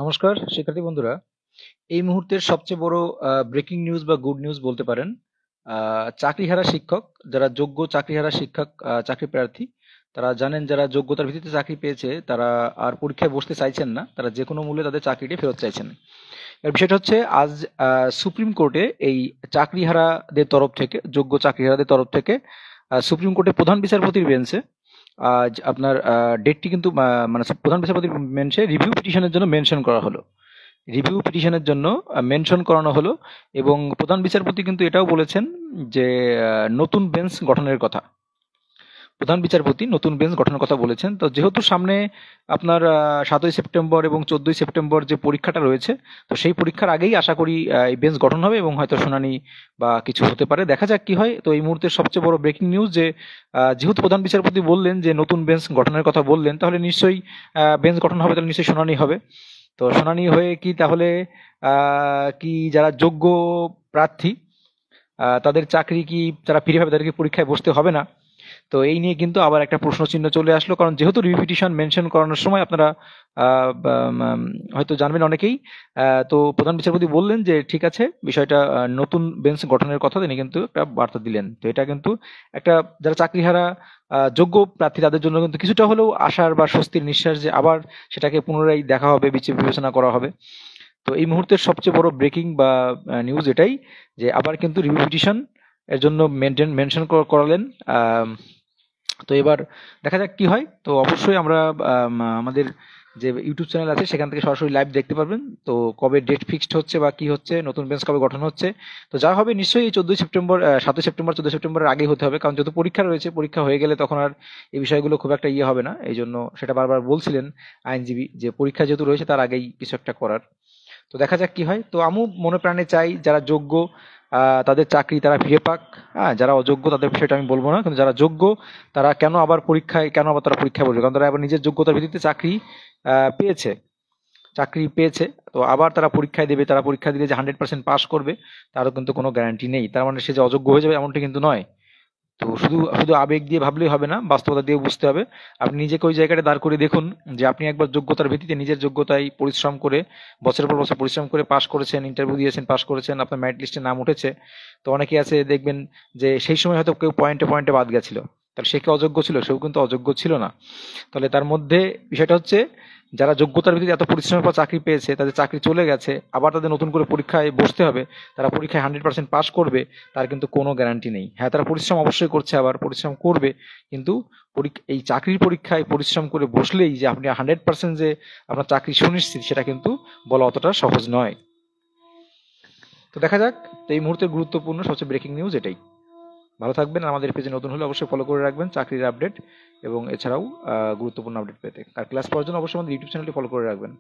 নমস্কার শিক্ষার্থী বন্ধুরা। এই মুহূর্তের সবচেয়ে বড় ব্রেকিং নিউজ বা গুড নিউজ বলতে পারেন। চাকরিহারা শিক্ষক, যারা যোগ্য চাকরিহারা শিক্ষক, চাকরি প্রার্থী, তারা জানেন যারা যোগ্যতার ভিত্তিতে চাকরি পেয়েছে তারা আর পরীক্ষায় বসতে চাইছেন না, তারা যে কোনো মূল্যে তাদের চাকরিটি ফেরত চাইছেন। এর বিষয়টা হচ্ছে আজ সুপ্রিম কোর্টে এই চাকরিহারাদের তরফ থেকে, যোগ্য চাকরিহারাদের তরফ থেকে সুপ্রিম কোর্টের প্রধান বিচারপতির বেঞ্চে আজ আপনার ডেটটি কিন্তু মানে প্রধান বিচারপতির বেঞ্চে রিভিউ পিটিশনের জন্য মেনশন করা হলো। রিভিউ পিটিশনের জন্য মেনশন করানো হলো এবং প্রধান বিচারপতি কিন্তু এটাও বলেছেন যে নতুন বেঞ্চ গঠনের কথা। প্রধান বিচারপতি নতুন বেঞ্চ গঠনের কথা বলেছেন। তো যেহেতু সামনে আপনার 7ই সেপ্টেম্বর এবং 14ই সেপ্টেম্বর যে পরীক্ষাটা রয়েছে, তো সেই পরীক্ষার আগেই আশা করি এই বেঞ্চ গঠন হবে এবং হয়তো শুনানি বা কিছু হতে পারে, দেখা যাক কি হয়। তো এই মুহূর্তে সবচেয়ে বড় ব্রেকিং নিউজ যে যেহেতু প্রধান বিচারপতি বললেন যে নতুন বেঞ্চ গঠনের কথা বললেন, তাহলে নিশ্চয়ই বেঞ্চ গঠন হবে, তাহলে নিশ্চয়ই শুনানি হবে। তো শুনানি হয়ে কি তাহলে কি যারা যোগ্য প্রার্থী তাদের চাকরি কি তারা ফিরে পাবে, তাদেরকে পরীক্ষায় বসতে হবে না? তো এই নিয়ে কিন্তু আবার একটা প্রশ্ন চিহ্ন চলে আসলো, কারণ যেহেতু রিপিটিশন মেনশন করানোর সময় আপনারা হয়তো জানবেন অনেকেই, তো প্রধান বিচারপতি বললেন যে ঠিক আছে, বিষয়টা নতুন বেঞ্চ গঠনের কথা তিনি কিন্তু একটা বার্তা দিলেন। তো এটা কিন্তু একটা, যারা চাকরিহারা যোগ্য প্রার্থী তাদের জন্য কিন্তু কিছুটা হলেও আশার বা স্বস্তির নিঃশ্বাস, যে আবার সেটাকে পুনরায় দেখা হবে, বিবেচনা করা হবে। তো এই মুহূর্তের সবচেয়ে বড় ব্রেকিং বা নিউজ এটাই, যে আবার কিন্তু রিভিউ পিটিশন এর জন্য মেনশন করালেন। তো এবার দেখা যাক কি হয়। তো অবশ্যই আমরা আমাদের যে ইউটিউব চ্যানেল আছে সেখান থেকে সরাসরি লাইভ দেখতে পারবেন। তো কবে ডেট ফিক্সড হচ্ছে বা কি হচ্ছে, নতুন বেঞ্চ কবে গঠন হচ্ছে, তো যা হবে নিশ্চয়ই এই 14ই সেপ্টেম্বর, 7ই সেপ্টেম্বর, 14ই সেপ্টেম্বরের আগেই হতে হবে, কারণ যেহেতু পরীক্ষা রয়েছে, পরীক্ষা হয়ে গেলে তখন আর এই বিষয়গুলো খুব একটা হবে না। এই জন্য সেটা বারবার বলছিলেন আইনজীবী, যে পরীক্ষা যেহেতু রয়েছে তার আগেই কিছু একটা করার। তো দেখা যাক কি হয়। তো আমু মনে প্রাণে চাই যারা যোগ্য তাদের চাকরি তারা ফিরে পাক। হ্যাঁ, যারা অযোগ্য তাদের বিষয়টা আমি বলবো না, কিন্তু যারা যোগ্য তারা কেন আবার তারা পরীক্ষায় বসবে, কারণ তারা আবার নিজের যোগ্যতার ভিত্তিতে পেয়েছে চাকরি পেয়েছে। তো আবার তারা পরীক্ষায় দেবে, তারা পরীক্ষা দিলে যে 100% পাস করবে তারও কিন্তু কোনো গ্যারান্টি নেই। তার মানে সে যে অযোগ্য হয়ে যাবে এমনটা কিন্তু নয়। তো শুধু শুধু আবেগ দিয়ে ভাবলেই হবে না, বাস্তবতা দিয়ে বুঝতে হবে। আপনি নিজেকে ওই জায়গাটা দাঁড় করে দেখুন, যে আপনি একবার যোগ্যতার ভিত্তিতে নিজের যোগ্যতায় পরিশ্রম করে, বছরের পর বছর পরিশ্রম করে পাশ করেছেন, ইন্টারভিউ দিয়েছেন, পাশ করেছেন, আপনার মেরিট লিস্টে নাম উঠেছে। তো অনেকে আছে দেখবেন যে সেই সময় হয়তো কেউ পয়েন্টে পয়েন্টে বাদ গেছিল, তাহলে সে কি অযোগ্য ছিল? সেও কিন্তু অযোগ্য ছিল না। তাহলে তার মধ্যে বিষয়টা হচ্ছে, যারা যোগ্যতার ভিত্তিতে এত পরিশ্রমের পর চাকরি পেয়েছে, তাদের চাকরি চলে গেছে, আবার তাদের নতুন করে পরীক্ষায় বসতে হবে, তারা পরীক্ষায় 100% পাস করবে, তার কিন্তু কোনো গ্যারান্টি নেই। হ্যাঁ, তারা পরিশ্রম অবশ্যই করছে, আবার পরিশ্রম করবে, কিন্তু এই চাকরির পরীক্ষায় পরিশ্রম করে বসলেই যে আপনি 100% যে আপনার চাকরি সুনিশ্চিত, সেটা কিন্তু বলা অতটা সহজ নয়। তো দেখা যাক। তো এই মুহূর্তে গুরুত্বপূর্ণ সবচেয়ে ব্রেকিং নিউজ এটাই। ভালো থাকবেন, আমাদের পেজে নতুন হলে অবশ্যই ফলো করে রাখবেন চাকরির আপডেট এবং এছাড়াও গুরুত্বপূর্ণ আপডেট পেতে। আর ক্লাস পাওয়ার জন্য অবশ্যই আমাদের ইউটিউব চ্যানেলটি ফলো করে রাখবেন।